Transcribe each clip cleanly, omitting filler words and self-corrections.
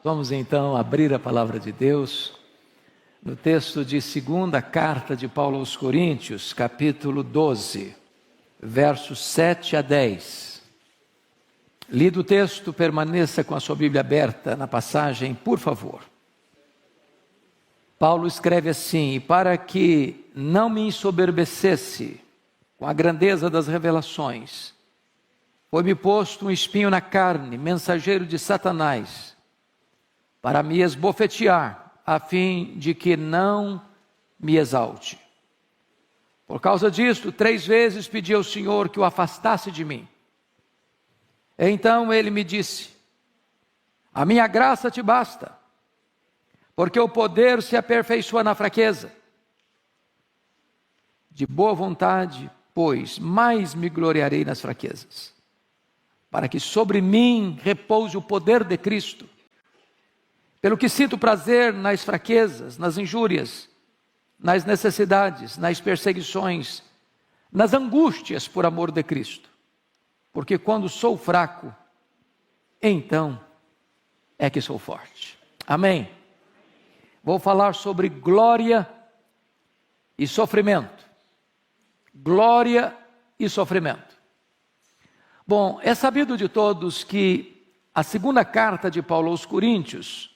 Vamos então abrir a palavra de Deus no texto de segunda carta de Paulo aos Coríntios, capítulo 12, versos 7 a 10. Lido o texto, permaneça com a sua Bíblia aberta na passagem, por favor. Paulo escreve assim: e para que não me ensoberbecesse com a grandeza das revelações, foi-me posto um espinho na carne, mensageiro de Satanás, para me esbofetear, a fim de que não me exalte. Por causa disto, 3 vezes pedi ao Senhor que o afastasse de mim. Então ele me disse: a minha graça te basta, porque o poder se aperfeiçoa na fraqueza. De boa vontade, pois, mais me gloriarei nas fraquezas, para que sobre mim repouse o poder de Cristo. Pelo que sinto prazer nas fraquezas, nas injúrias, nas necessidades, nas perseguições, nas angústias por amor de Cristo. Porque quando sou fraco, então é que sou forte. Amém? Vou falar sobre glória e sofrimento. Glória e sofrimento. Bom, é sabido de todos que a segunda carta de Paulo aos Coríntios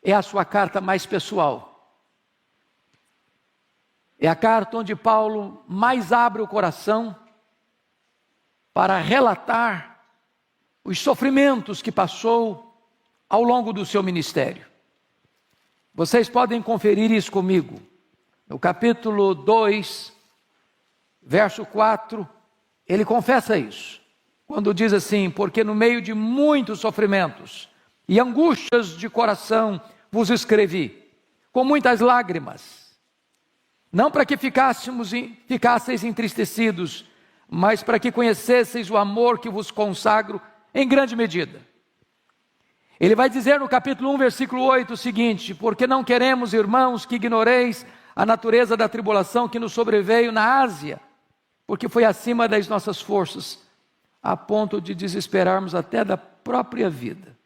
é a sua carta mais pessoal. É a carta onde Paulo mais abre o coração para relatar os sofrimentos que passou ao longo do seu ministério. Vocês podem conferir isso comigo. No capítulo 2, verso 4, ele confessa isso. Quando diz assim: porque no meio de muitos sofrimentos e angústias de coração vos escrevi, com muitas lágrimas, não para que ficasseis entristecidos, mas para que conhecesseis o amor que vos consagro em grande medida. Ele vai dizer no capítulo 1, versículo 8 o seguinte: porque não queremos, irmãos, que ignoreis a natureza da tribulação que nos sobreveio na Ásia, porque foi acima das nossas forças, a ponto de desesperarmos até da própria vida.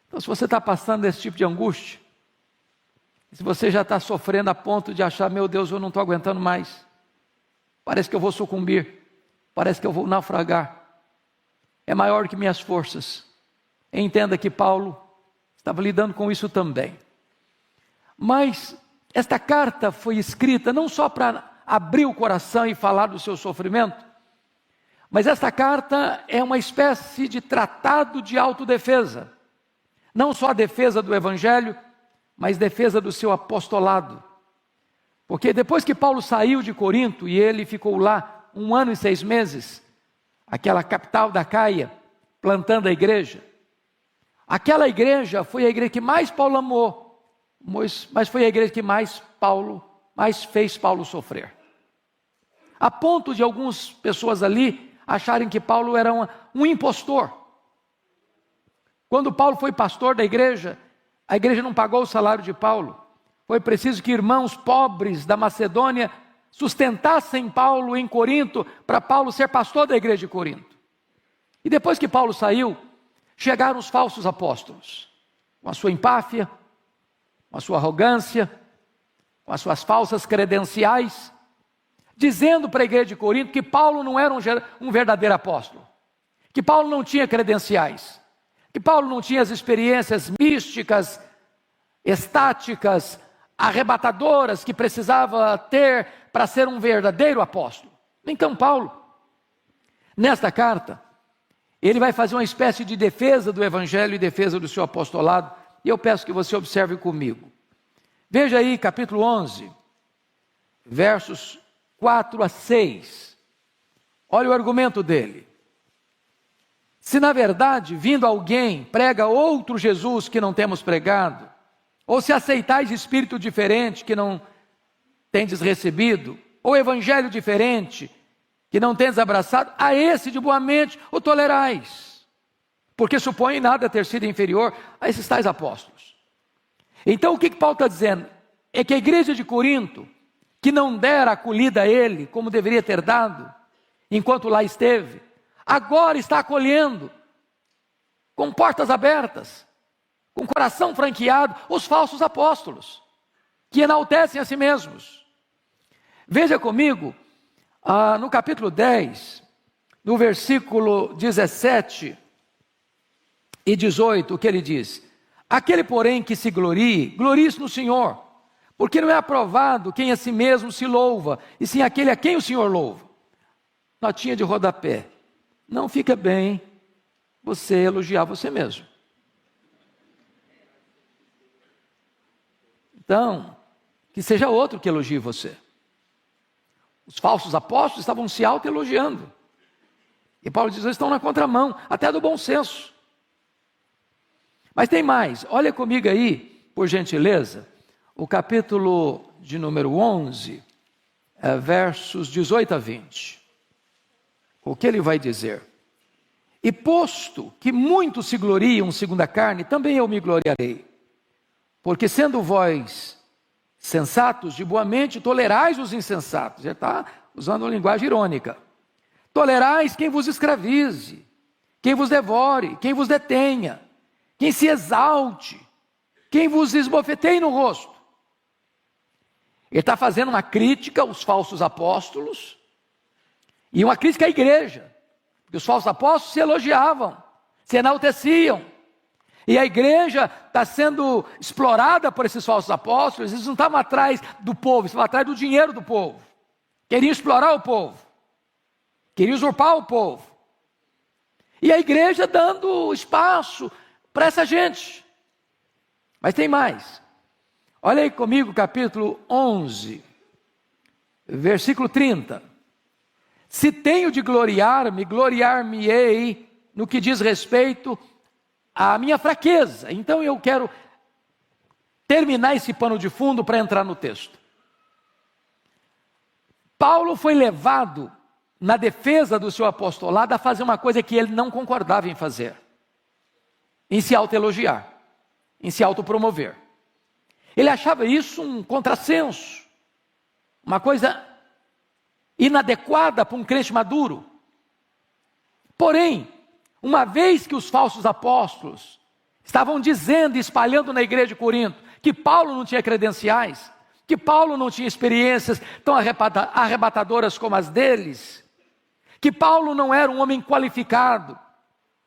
Então, se você está passando esse tipo de angústia, se você já está sofrendo a ponto de achar: meu Deus, eu não estou aguentando mais, parece que eu vou sucumbir, parece que eu vou naufragar, é maior que minhas forças. Entenda que Paulo estava lidando com isso também. Mas esta carta foi escrita não só para abrir o coração e falar do seu sofrimento, mas esta carta é uma espécie de tratado de autodefesa. Não só a defesa do Evangelho, mas defesa do seu apostolado. Porque depois que Paulo saiu de Corinto, e ele ficou lá 1 ano e 6 meses, aquela capital da Caia, plantando a igreja, aquela igreja foi a igreja que mais Paulo amou, mas foi a igreja que mais fez Paulo sofrer. A ponto de algumas pessoas ali acharem que Paulo era um impostor. Quando Paulo foi pastor da igreja, a igreja não pagou o salário de Paulo. Foi preciso que irmãos pobres da Macedônia sustentassem Paulo em Corinto, para Paulo ser pastor da igreja de Corinto. E depois que Paulo saiu, chegaram os falsos apóstolos, com a sua empáfia, com a sua arrogância, com as suas falsas credenciais, dizendo para a igreja de Corinto que Paulo não era um verdadeiro apóstolo, que Paulo não tinha credenciais, que Paulo não tinha as experiências místicas, estáticas, arrebatadoras que precisava ter para ser um verdadeiro apóstolo. Então Paulo, nesta carta, ele vai fazer uma espécie de defesa do Evangelho e defesa do seu apostolado, e eu peço que você observe comigo. Veja aí capítulo 11, versos 4 a 6. Olha o argumento dele. Se na verdade, vindo alguém, prega outro Jesus que não temos pregado, ou se aceitais espírito diferente que não tendes recebido, ou evangelho diferente que não tendes abraçado, a esse de boa mente o tolerais, porque supõe nada ter sido inferior a esses tais apóstolos. Então o que Paulo está dizendo? É que a igreja de Corinto, que não dera acolhida a ele, como deveria ter dado, enquanto lá esteve, agora está acolhendo, com portas abertas, com o coração franqueado, os falsos apóstolos, que enaltecem a si mesmos. Veja comigo, no capítulo 10, no versículo 17 e 18, o que ele diz? Aquele, porém, que se glorie, glorie-se no Senhor, porque não é aprovado quem a si mesmo se louva, e sim aquele a quem o Senhor louva. Notinha de rodapé. Não fica bem você elogiar você mesmo. Então, que seja outro que elogie você. Os falsos apóstolos estavam se auto-elogiando. E Paulo diz, eles estão na contramão, até do bom senso. Mas tem mais, olha comigo aí, por gentileza, o capítulo de número 11, versos 18 a 20. O que ele vai dizer? E posto que muitos se gloriam segundo a carne, também eu me gloriarei. Porque sendo vós sensatos, de boa mente, tolerais os insensatos. Ele está usando uma linguagem irônica. Tolerais quem vos escravize, quem vos devore, quem vos detenha, quem se exalte, quem vos esbofeteie no rosto. Ele está fazendo uma crítica aos falsos apóstolos e uma crítica à igreja. Porque os falsos apóstolos se elogiavam, se enalteciam. E a igreja está sendo explorada por esses falsos apóstolos. Eles não estavam atrás do povo, estavam atrás do dinheiro do povo. Queriam explorar o povo. Queriam usurpar o povo. E a igreja dando espaço para essa gente. Mas tem mais. Olha aí comigo, capítulo 11, versículo 30. Se tenho de gloriar-me, gloriar-me-ei no que diz respeito à minha fraqueza. Então eu quero terminar esse pano de fundo para entrar no texto. Paulo foi levado, na defesa do seu apostolado, a fazer uma coisa que ele não concordava em fazer. Em se autoelogiar, em se autopromover. Ele achava isso um contrassenso, uma coisa inadequada para um crente maduro. Porém, uma vez que os falsos apóstolos estavam dizendo e espalhando na igreja de Corinto que Paulo não tinha credenciais, que Paulo não tinha experiências tão arrebatadoras como as deles, que Paulo não era um homem qualificado,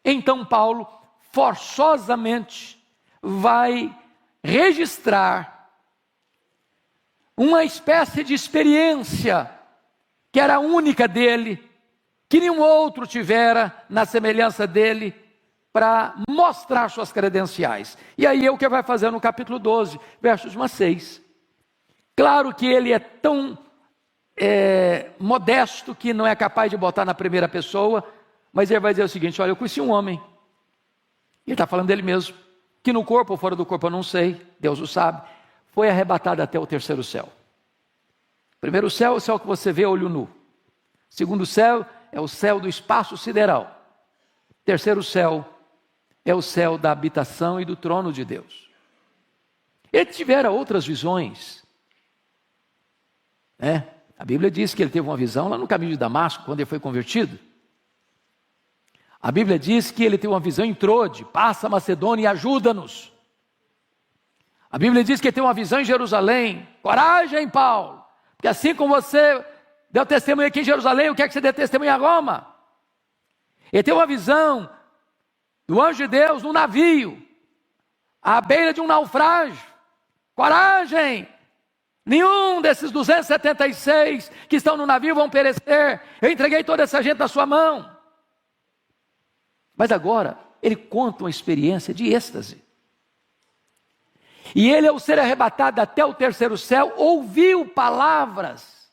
então Paulo forçosamente vai registrar uma espécie de experiência que era única dele, que nenhum outro tivera na semelhança dele, para mostrar suas credenciais. E aí é o que vai fazer no capítulo 12, versos 1 a 6. Claro que ele é tão modesto que não é capaz de botar na primeira pessoa, mas ele vai dizer o seguinte: olha, eu conheci um homem, ele está falando dele mesmo, que no corpo ou fora do corpo eu não sei, Deus o sabe, foi arrebatado até o terceiro céu. Primeiro céu é o céu que você vê a olho nu. Segundo céu é o céu do espaço sideral. Terceiro céu é o céu da habitação e do trono de Deus. Ele tivera outras visões. A Bíblia diz que ele teve uma visão lá no caminho de Damasco, quando ele foi convertido. A Bíblia diz que ele teve uma visão em Trode: passa a Macedônia e ajuda-nos. A Bíblia diz que ele teve uma visão em Jerusalém: coragem, Paulo, porque assim como você deu testemunho aqui em Jerusalém, eu quero que você dê testemunho em Roma. Ele teve uma visão do anjo de Deus num navio, à beira de um naufrágio: coragem, nenhum desses 276 que estão no navio vão perecer, eu entreguei toda essa gente na sua mão. Mas agora, ele conta uma experiência de êxtase. E ele, ao ser arrebatado até o terceiro céu, ouviu palavras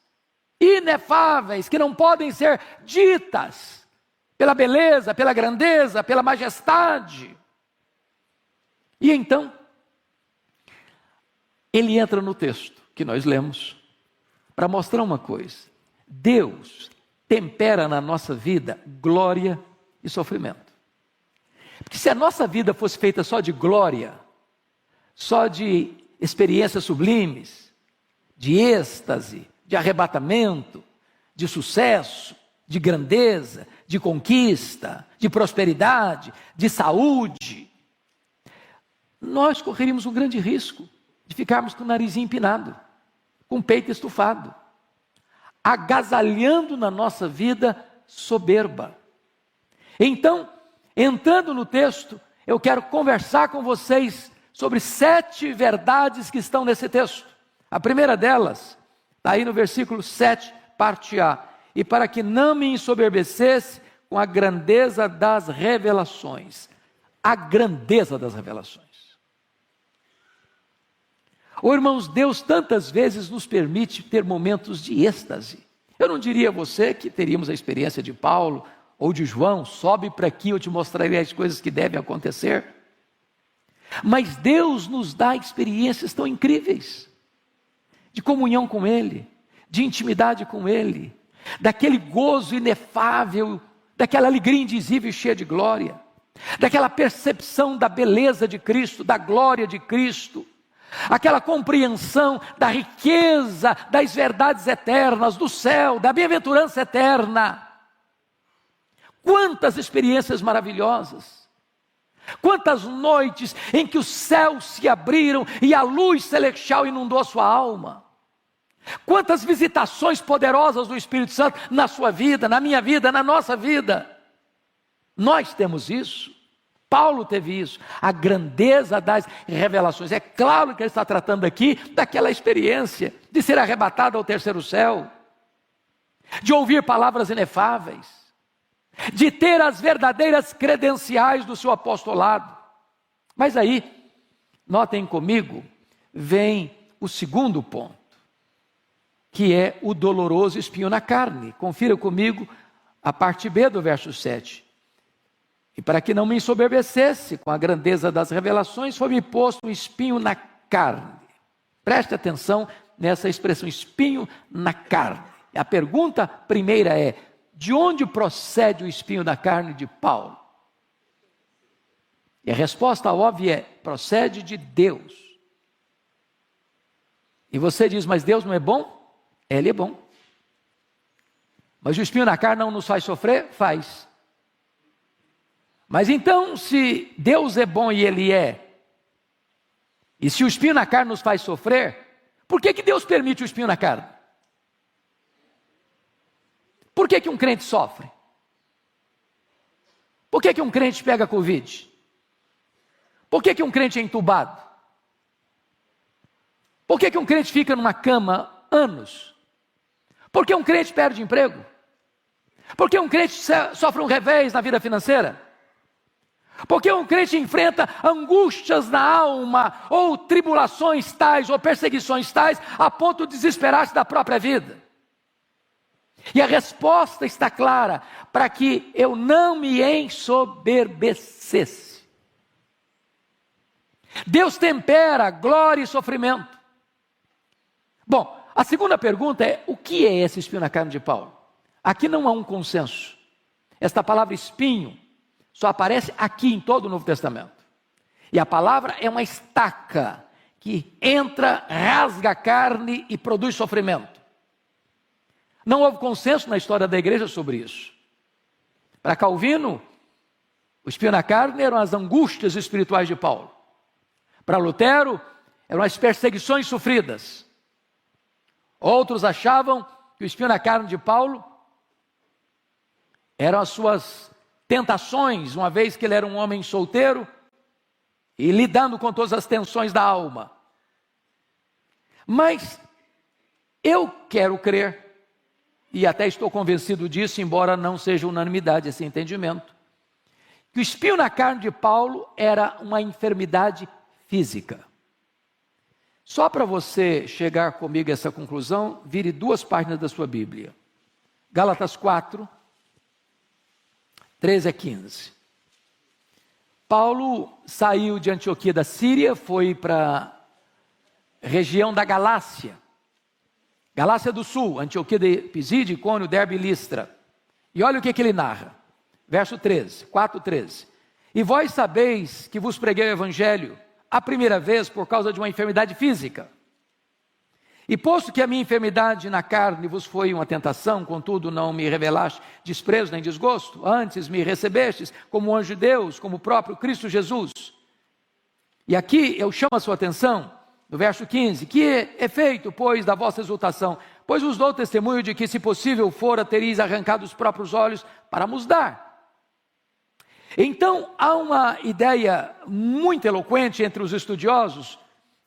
inefáveis, que não podem ser ditas, pela beleza, pela grandeza, pela majestade. E então, ele entra no texto que nós lemos, para mostrar uma coisa: Deus tempera na nossa vida glória e sofrimento. Porque se a nossa vida fosse feita só de glória, só de experiências sublimes, de êxtase, de arrebatamento, de sucesso, de grandeza, de conquista, de prosperidade, de saúde, nós correríamos um grande risco de ficarmos com o narizinho empinado, com o peito estufado, agasalhando na nossa vida soberba. Então, entrando no texto, eu quero conversar com vocês sobre 7 verdades que estão nesse texto. A primeira delas está aí no versículo 7, parte A. E para que não me ensoberbecesse com a grandeza das revelações. A grandeza das revelações. Irmãos, Deus tantas vezes nos permite ter momentos de êxtase. Eu não diria a você que teríamos a experiência de Paulo ou de João, sobe para aqui, eu te mostrarei as coisas que devem acontecer. Mas Deus nos dá experiências tão incríveis, de comunhão com Ele, de intimidade com Ele, daquele gozo inefável, daquela alegria indizível e cheia de glória, daquela percepção da beleza de Cristo, da glória de Cristo, aquela compreensão da riqueza das verdades eternas, do céu, da bem-aventurança eterna. Quantas experiências maravilhosas, quantas noites em que os céus se abriram e a luz celestial inundou a sua alma. Quantas visitações poderosas do Espírito Santo na sua vida, na minha vida, na nossa vida. Nós temos isso. Paulo teve isso, a grandeza das revelações. É claro que ele está tratando aqui daquela experiência de ser arrebatado ao terceiro céu, de ouvir palavras inefáveis, de ter as verdadeiras credenciais do seu apostolado. Mas aí, notem comigo, vem o segundo ponto, que é o doloroso espinho na carne. Confira comigo a parte B do verso 7. E para que não me ensoberbecesse com a grandeza das revelações, foi-me posto um espinho na carne. Preste atenção nessa expressão, espinho na carne. A pergunta primeira é, de onde procede o espinho da carne de Paulo? E a resposta óbvia é, procede de Deus. E você diz, mas Deus não é bom? Ele é bom. Mas o espinho na carne não nos faz sofrer? Faz. Mas então, se Deus é bom e Ele é, e se o espinho na carne nos faz sofrer, por que Deus permite o espinho na carne? Por que um crente sofre? Por que um crente pega Covid? Por que um crente é entubado? Por que um crente fica numa cama anos? Por que um crente perde emprego? Por que um crente sofre um revés na vida financeira? Porque um crente enfrenta angústias na alma, ou tribulações tais, ou perseguições tais, a ponto de desesperar-se da própria vida. E a resposta está clara, para que eu não me ensoberbecesse. Deus tempera glória e sofrimento. Bom, a segunda pergunta é, o que é esse espinho na carne de Paulo? Aqui não há um consenso. Esta palavra espinho só aparece aqui em todo o Novo Testamento. E a palavra é uma estaca que entra, rasga a carne e produz sofrimento. Não houve consenso na história da igreja sobre isso. Para Calvino, o espinho na carne eram as angústias espirituais de Paulo. Para Lutero, eram as perseguições sofridas. Outros achavam que o espinho na carne de Paulo eram as suas tentações, uma vez que ele era um homem solteiro e lidando com todas as tensões da alma. Mas eu quero crer, e até estou convencido disso, embora não seja unanimidade esse entendimento, que o espinho na carne de Paulo era uma enfermidade física. Só para você chegar comigo a essa conclusão, vire 2 páginas da sua Bíblia. Gálatas 4, 13 a 15. Paulo saiu de Antioquia da Síria, foi para a região da Galácia. Galácia do Sul, Antioquia de Pisídia, Icônio, Derbe e Listra. E olha o que ele narra. Verso 13, 4:13. E vós sabeis que vos preguei o Evangelho a primeira vez por causa de uma enfermidade física. E posto que a minha enfermidade na carne vos foi uma tentação, contudo não me revelaste desprezo nem desgosto, antes me recebestes como anjo de Deus, como o próprio Cristo Jesus. E aqui eu chamo a sua atenção, no verso 15, que efeito, pois, da vossa exultação? Pois vos dou testemunho de que, se possível fora, teríeis arrancado os próprios olhos para nos dar. Então, há uma ideia muito eloquente entre os estudiosos,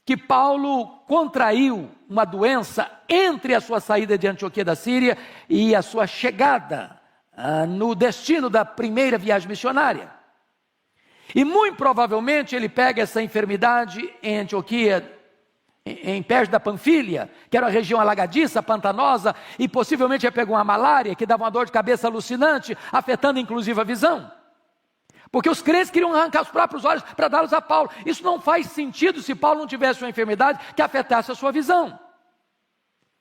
que Paulo contraiu uma doença entre a sua saída de Antioquia da Síria e a sua chegada no destino da primeira viagem missionária. E muito provavelmente ele pega essa enfermidade em Antioquia, em Perge da Panfilha, que era uma região alagadiça, pantanosa, e possivelmente ele pegou uma malária que dava uma dor de cabeça alucinante, afetando inclusive a visão. Porque os crentes queriam arrancar os próprios olhos para dá-los a Paulo. Isso não faz sentido se Paulo não tivesse uma enfermidade que afetasse a sua visão.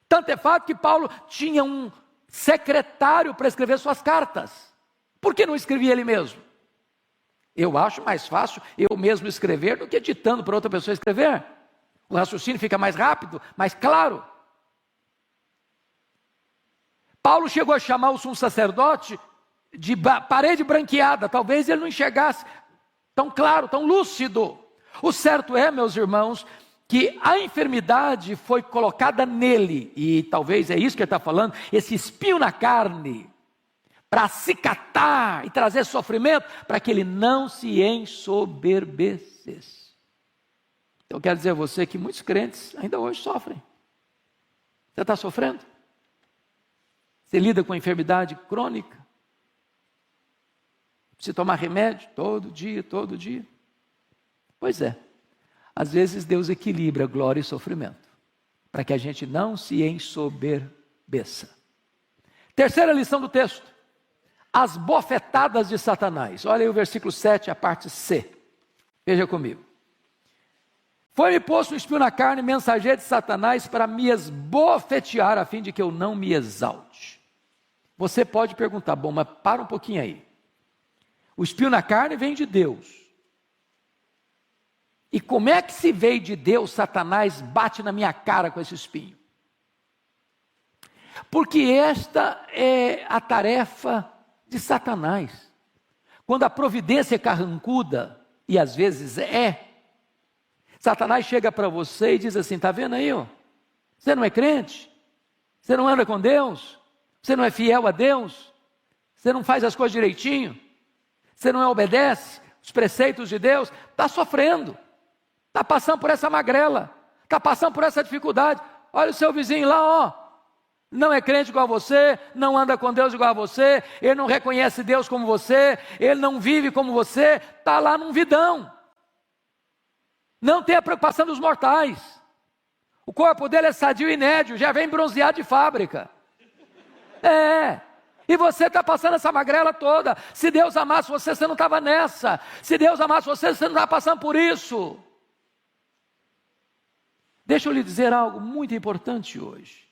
Tanto é fato que Paulo tinha um secretário para escrever suas cartas. Por que não escrevia ele mesmo? Eu acho mais fácil eu mesmo escrever do que ditando para outra pessoa escrever. O raciocínio fica mais rápido, mais claro. Paulo chegou a chamar o sumo sacerdote de parede branqueada. Talvez ele não enxergasse tão claro, tão lúcido. O certo é, meus irmãos, que a enfermidade foi colocada nele, e talvez é isso que ele está falando, esse espinho na carne, para acicatar e trazer sofrimento, para que ele não se ensoberbecesse. Eu quero dizer a você que muitos crentes ainda hoje sofrem. Você está sofrendo? Você lida com enfermidade crônica? Precisa tomar remédio todo dia, todo dia? Pois é, às vezes Deus equilibra glória e sofrimento, para que a gente não se ensoberbeça. Terceira lição do texto: as bofetadas de Satanás. Olha aí o versículo 7, a parte C. Veja comigo. Foi-me posto um espinho na carne, mensageiro de Satanás, para me esbofetear, a fim de que eu não me exalte. Você pode perguntar, bom, mas para um pouquinho aí. O espinho na carne vem de Deus. E como é que se veio de Deus, Satanás bate na minha cara com esse espinho? Porque esta é a tarefa de Satanás. Quando a providência é carrancuda, e às vezes Satanás chega para você e diz assim: está vendo aí, ó? Você não é crente? Você não anda com Deus? Você não é fiel a Deus? Você não faz as coisas direitinho? Você não obedece os preceitos de Deus? Está sofrendo, está passando por essa magrela, está passando por essa dificuldade. Olha o seu vizinho lá, ó. Não é crente igual a você, não anda com Deus igual a você, ele não reconhece Deus como você, ele não vive como você, está lá num vidão. Não tem a preocupação dos mortais. O corpo dele é sadio e nédio, já vem bronzeado de fábrica. E você está passando essa magrela toda. Se Deus amasse você, você não estava nessa. Se Deus amasse você, você não estava passando por isso. Deixa eu lhe dizer algo muito importante hoje.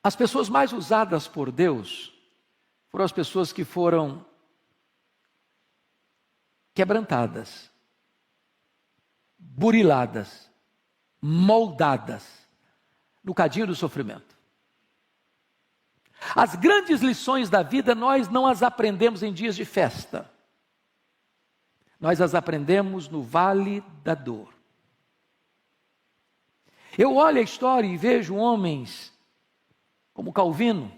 As pessoas mais usadas por Deus foram as pessoas que foram quebrantadas, buriladas, moldadas no cadinho do sofrimento. As grandes lições da vida nós não as aprendemos em dias de festa. Nós as aprendemos no vale da dor. Eu olho a história e vejo homens como Calvino,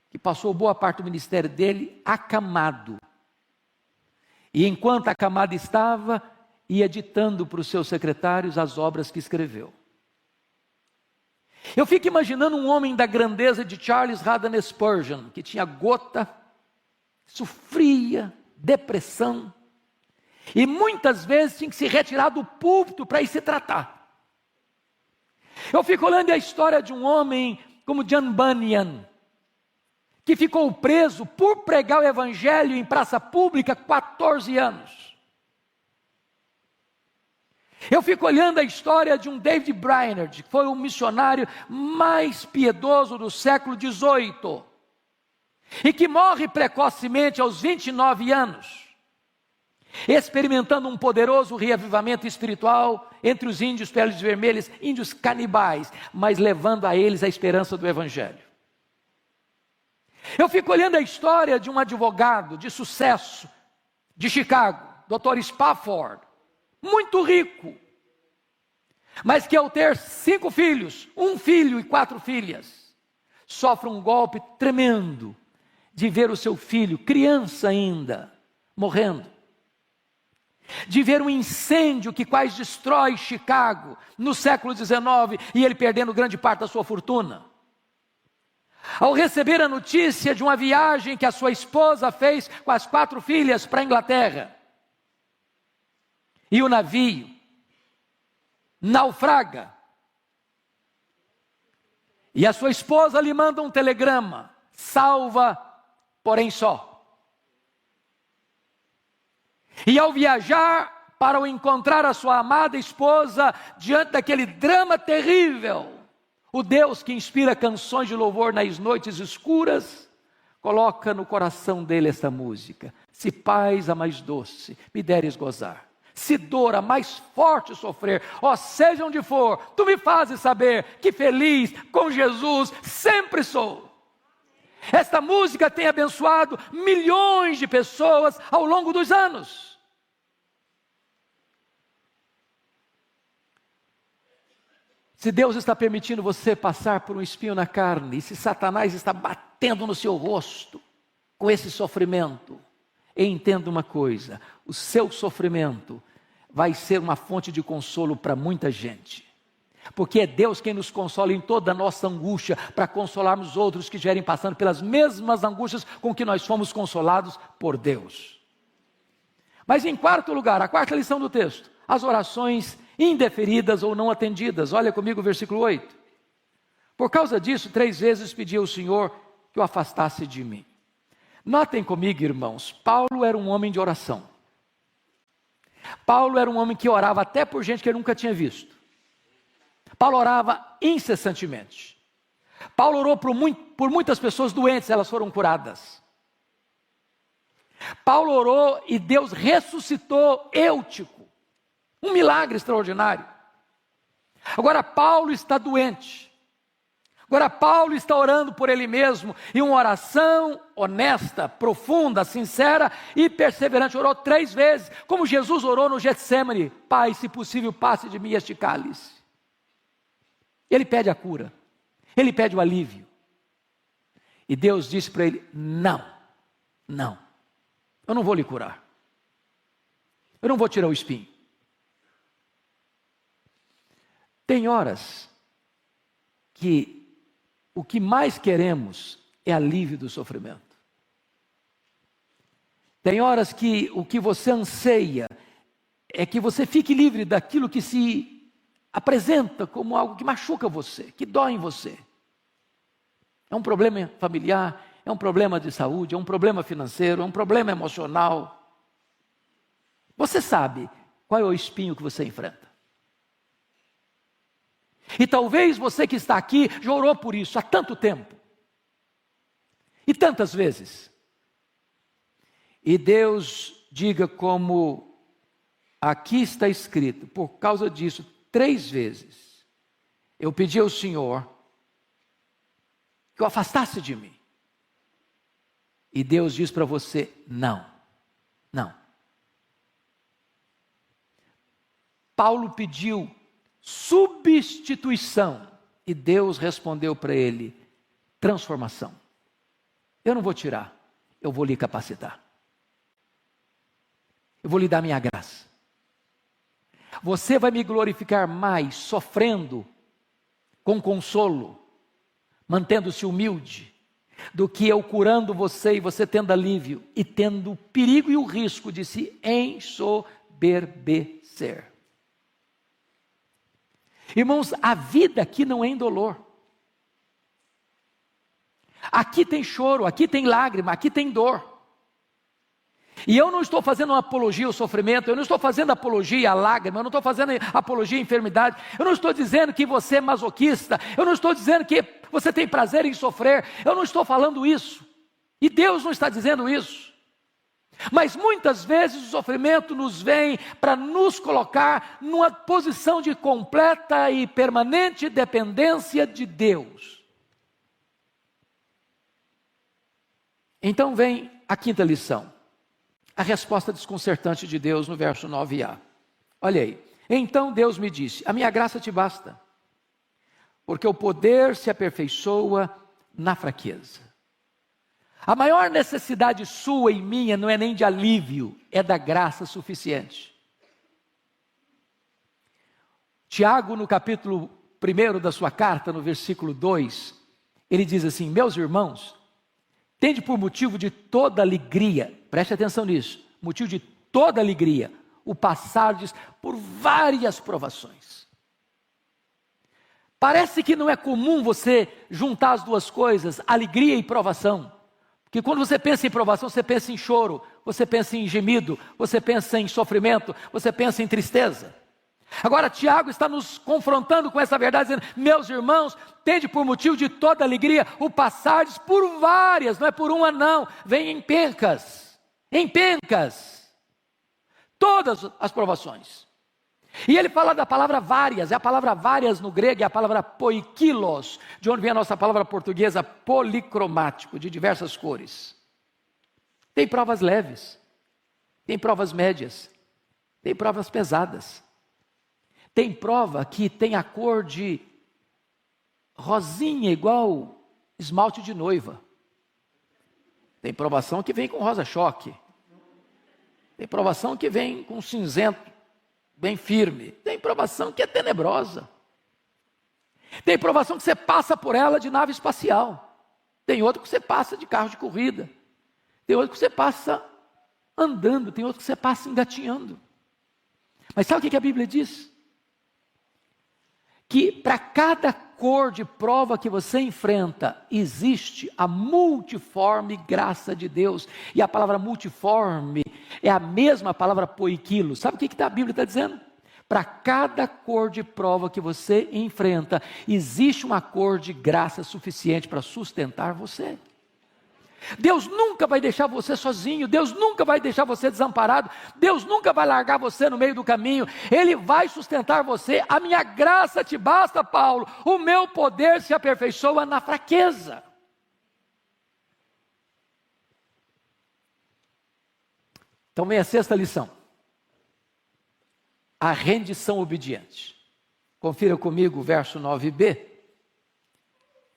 que passou boa parte do ministério dele acamado. E enquanto acamado estava, ia ditando para os seus secretários as obras que escreveu. Eu fico imaginando um homem da grandeza de Charles Haddon Spurgeon, que tinha gota, sofria, depressão, e muitas vezes tinha que se retirar do púlpito para ir se tratar. Eu fico olhando a história de um homem como John Bunyan, que ficou preso por pregar o evangelho em praça pública 14 anos. Eu fico olhando a história de um David Brainerd, que foi o missionário mais piedoso do século XVIII, e que morre precocemente aos 29 anos, experimentando um poderoso reavivamento espiritual entre os índios peles vermelhas, índios canibais, mas levando a eles a esperança do evangelho. Eu fico olhando a história de um advogado de sucesso, de Chicago, Dr. Spafford, muito rico, mas que ao ter 5 filhos, 1 filho e 4 filhas, sofre um golpe tremendo de ver o seu filho, criança ainda, morrendo. De ver um incêndio que quase destrói Chicago no século XIX e ele perdendo grande parte da sua fortuna. Ao receber a notícia de uma viagem que a sua esposa fez com as 4 filhas para a Inglaterra, e o navio naufraga, e a sua esposa lhe manda um telegrama: salva, porém só. E ao viajar para encontrar a sua amada esposa, diante daquele drama terrível, o Deus que inspira canções de louvor nas noites escuras, coloca no coração dele esta música: se paz a mais doce me deres gozar, se dor a mais forte sofrer, ó seja onde for, tu me fazes saber que feliz com Jesus sempre sou. Esta música tem abençoado milhões de pessoas ao longo dos anos. Se Deus está permitindo você passar por um espinho na carne, e se Satanás está batendo no seu rosto com esse sofrimento, entenda uma coisa: o seu sofrimento vai ser uma fonte de consolo para muita gente. Porque é Deus quem nos consola em toda a nossa angústia, para consolarmos outros que estiverem passando pelas mesmas angústias com que nós fomos consolados por Deus. Mas em quarto lugar, a quarta lição do texto: as orações indeferidas ou não atendidas. Olha comigo o versículo 8. Por causa disso, 3 vezes pedi ao Senhor que o afastasse de mim. Notem comigo, irmãos, Paulo era um homem de oração. Paulo era um homem que orava até por gente que ele nunca tinha visto. Paulo orava incessantemente. Paulo orou por muitas pessoas doentes, elas foram curadas. Paulo orou e Deus ressuscitou Eutico. Um milagre extraordinário. Agora Paulo está doente. Agora Paulo está orando por ele mesmo, e uma oração honesta, profunda, sincera e perseverante. Orou 3 vezes, como Jesus orou no Getsêmani: Pai, se possível, passe de mim este cálice. Ele pede a cura, ele pede o alívio. E Deus disse para ele: não, eu não vou lhe curar. Eu não vou tirar o espinho. Tem horas que o que mais queremos é alívio do sofrimento. Tem horas que o que você anseia é que você fique livre daquilo que se apresenta como algo que machuca você, que dói em você. É um problema familiar, é um problema de saúde, é um problema financeiro, é um problema emocional. Você sabe qual é o espinho que você enfrenta. E talvez você que está aqui já orou por isso há tanto tempo. E tantas vezes. E Deus diga, como aqui está escrito: por causa disso, 3 vezes eu pedi ao Senhor que o afastasse de mim. E Deus diz para você: não. Paulo pediu substituição, e Deus respondeu para ele: transformação. Eu não vou tirar, eu vou lhe capacitar. Eu vou lhe dar minha graça. Você vai me glorificar mais sofrendo com consolo, mantendo-se humilde, do que eu curando você e você tendo alívio e tendo o perigo e o risco de se ensoberbecer. Irmãos, a vida aqui não é indolor. Aqui tem choro, aqui tem lágrima, aqui tem dor. E eu não estou fazendo uma apologia ao sofrimento, eu não estou fazendo apologia à lágrima, eu não estou fazendo apologia à enfermidade, eu não estou dizendo que você é masoquista, eu não estou dizendo que você tem prazer em sofrer, eu não estou falando isso. E Deus não está dizendo isso. Mas muitas vezes o sofrimento nos vem para nos colocar numa posição de completa e permanente dependência de Deus. Então vem a quinta lição: a resposta desconcertante de Deus no verso 9a. Olha aí. Então Deus me disse: a minha graça te basta, porque o poder se aperfeiçoa na fraqueza. A maior necessidade sua e minha não é nem de alívio, é da graça suficiente. Tiago, no capítulo 1 da sua carta, no versículo 2, ele diz assim: meus irmãos, tende por motivo de toda alegria, preste atenção nisso, motivo de toda alegria, o passardes por várias provações. Parece que não é comum você juntar as duas coisas, alegria e provação. Porque quando você pensa em provação, você pensa em choro, você pensa em gemido, você pensa em sofrimento, você pensa em tristeza. Agora Tiago está nos confrontando com essa verdade, dizendo: meus irmãos, tende por motivo de toda alegria o passardes por várias, não é por uma não, vem em pencas, todas as provações. E ele fala da palavra várias, a palavra várias no grego é a palavra poikilos, de onde vem a nossa palavra portuguesa policromático, de diversas cores. Tem provas leves, tem provas médias, tem provas pesadas. Tem prova que tem a cor de rosinha, igual esmalte de noiva. Tem provação que vem com rosa choque. Tem provação que vem com cinzento, bem firme. Tem provação que é tenebrosa. Tem provação que você passa por ela de nave espacial. Tem outra que você passa de carro de corrida. Tem outra que você passa andando. Tem outra que você passa engatinhando. Mas sabe o que a Bíblia diz? Que para cada cor de prova que você enfrenta, existe a multiforme graça de Deus. E a palavra multiforme é a mesma palavra poiquilo. Sabe o que a Bíblia está dizendo? Para cada cor de prova que você enfrenta, existe uma cor de graça suficiente para sustentar você. Deus nunca vai deixar você sozinho, Deus nunca vai deixar você desamparado, Deus nunca vai largar você no meio do caminho, Ele vai sustentar você. A minha graça te basta, Paulo, o meu poder se aperfeiçoa na fraqueza. Então vem a sexta lição, a rendição obediente. Confira comigo o verso 9b,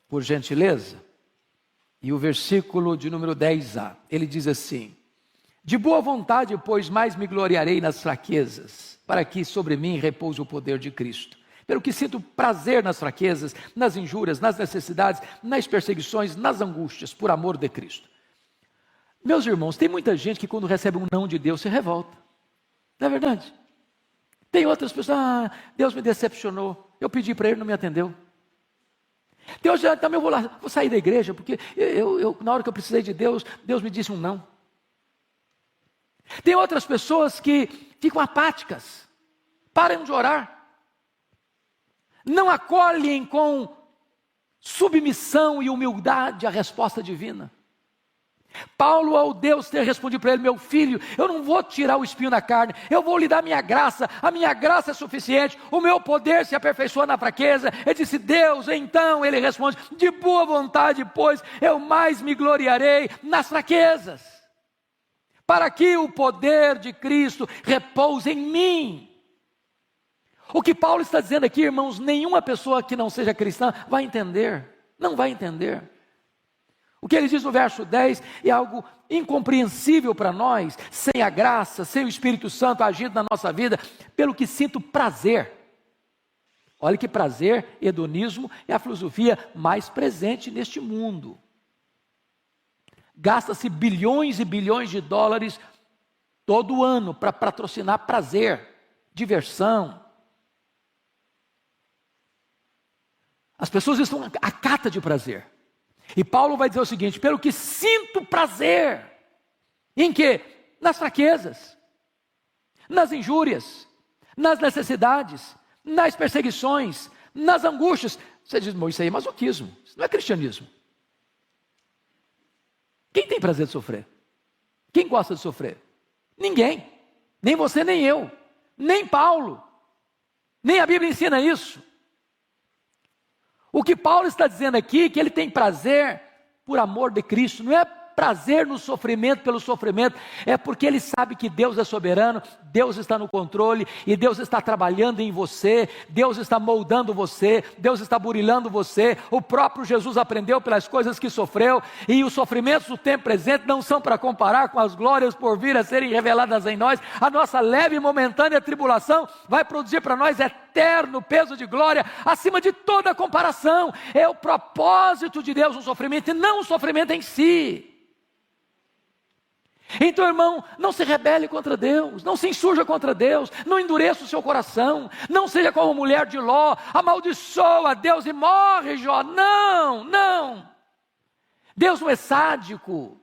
por gentileza. E o versículo de número 10a, ele diz assim: de boa vontade, pois, mais me gloriarei nas fraquezas, para que sobre mim repouse o poder de Cristo. Pelo que sinto prazer nas fraquezas, nas injúrias, nas necessidades, nas perseguições, nas angústias, por amor de Cristo. Meus irmãos, tem muita gente que quando recebe um não de Deus se revolta. Não é verdade? Tem outras pessoas: Deus me decepcionou, eu pedi para Ele, não me atendeu. Deus já também vou sair da igreja, porque na hora que eu precisei de Deus, Deus me disse um não. Tem outras pessoas que ficam apáticas, param de orar, não acolhem com submissão e humildade a resposta divina. Paulo, ao Deus ter respondido para ele: meu filho, eu não vou tirar o espinho da carne, eu vou lhe dar minha graça, a minha graça é suficiente, o meu poder se aperfeiçoa na fraqueza. Ele disse: Deus, então ele responde: de boa vontade, pois, eu mais me gloriarei nas fraquezas, para que o poder de Cristo repouse em mim. O que Paulo está dizendo aqui, irmãos, nenhuma pessoa que não seja cristã vai entender, não vai entender. O que ele diz no verso 10 é algo incompreensível para nós, sem a graça, sem o Espírito Santo agindo na nossa vida, pelo que sinto prazer. Olha que prazer, hedonismo, é a filosofia mais presente neste mundo. Gasta-se bilhões e bilhões de dólares todo ano para patrocinar prazer, diversão. As pessoas estão à cata de prazer. E Paulo vai dizer o seguinte: pelo que sinto prazer. Em quê? Nas fraquezas, nas injúrias, nas necessidades, nas perseguições, nas angústias. Você diz: isso aí é masoquismo, isso não é cristianismo. Quem tem prazer de sofrer? Quem gosta de sofrer? Ninguém, nem você nem eu, nem Paulo, nem a Bíblia ensina isso. O que Paulo está dizendo aqui é que ele tem prazer por amor de Cristo, não é prazer no sofrimento pelo sofrimento, é porque ele sabe que Deus é soberano, Deus está no controle, e Deus está trabalhando em você, Deus está moldando você, Deus está burilando você. O próprio Jesus aprendeu pelas coisas que sofreu, e os sofrimentos do tempo presente não são para comparar com as glórias por vir a serem reveladas em nós. A nossa leve e momentânea tribulação vai produzir para nós eterno peso de glória, acima de toda comparação. É o propósito de Deus no sofrimento, e não o sofrimento em si. Então, irmão, não se rebele contra Deus, não se insurja contra Deus, não endureça o seu coração, não seja como a mulher de Ló, amaldiçoa Deus e morre, Jó. Não. Deus não é sádico.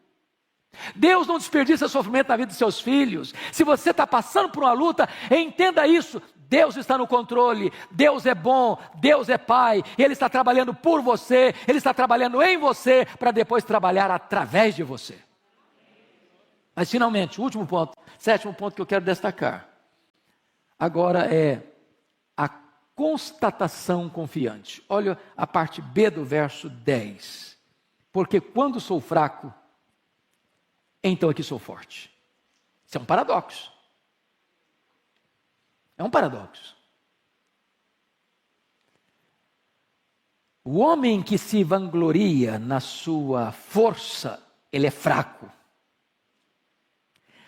Deus não desperdiça sofrimento na vida de seus filhos. Se você está passando por uma luta, entenda isso: Deus está no controle, Deus é bom, Deus é Pai, Ele está trabalhando por você, Ele está trabalhando em você, para depois trabalhar através de você. Mas finalmente, o último ponto, sétimo ponto que eu quero destacar, agora é a constatação confiante. Olha a parte B do verso 10. Porque quando sou fraco, então aqui sou forte. Isso é um paradoxo. É um paradoxo. O homem que se vangloria na sua força, ele é fraco.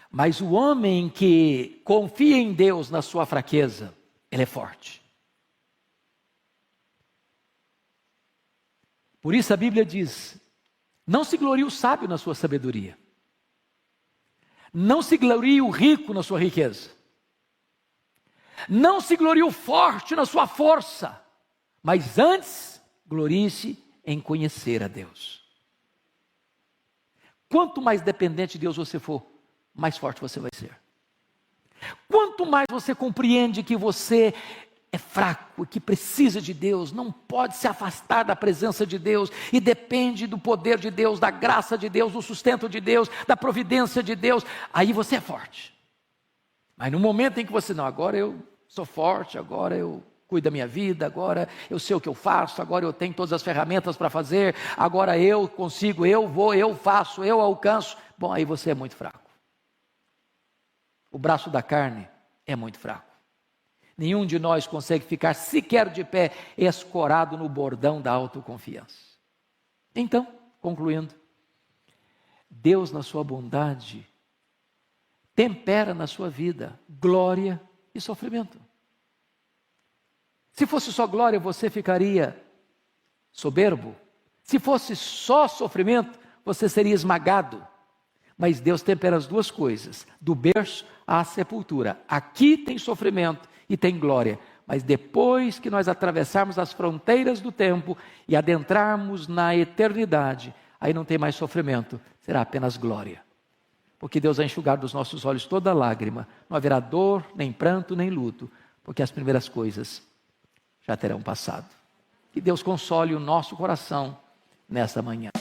Mas o homem que confia em Deus na sua fraqueza, ele é forte. Por isso a Bíblia diz: não se glorie o sábio na sua sabedoria. Não se glorie o rico na sua riqueza. Não se glorie o forte na sua força. Mas antes, glorie-se em conhecer a Deus. Quanto mais dependente de Deus você for, mais forte você vai ser. Quanto mais você compreende que você é fraco, que precisa de Deus, não pode se afastar da presença de Deus, e depende do poder de Deus, da graça de Deus, do sustento de Deus, da providência de Deus, aí você é forte. Mas no momento em que você, não, agora eu sou forte, agora eu cuido da minha vida, agora eu sei o que eu faço, agora eu tenho todas as ferramentas para fazer, agora eu consigo, eu vou, eu faço, eu alcanço, bom, aí você é muito fraco. O braço da carne é muito fraco. Nenhum de nós consegue ficar sequer de pé, escorado no bordão da autoconfiança. Então, concluindo, Deus na sua bondade tempera na sua vida glória e sofrimento. Se fosse só glória, você ficaria soberbo. Se fosse só sofrimento, você seria esmagado. Mas Deus tempera as duas coisas, do berço à sepultura. Aqui tem sofrimento e tem glória, mas depois que nós atravessarmos as fronteiras do tempo e adentrarmos na eternidade, aí não tem mais sofrimento, será apenas glória. Porque Deus vai enxugar dos nossos olhos toda lágrima, não haverá dor, nem pranto, nem luto, porque as primeiras coisas já terão passado. Que Deus console o nosso coração nesta manhã.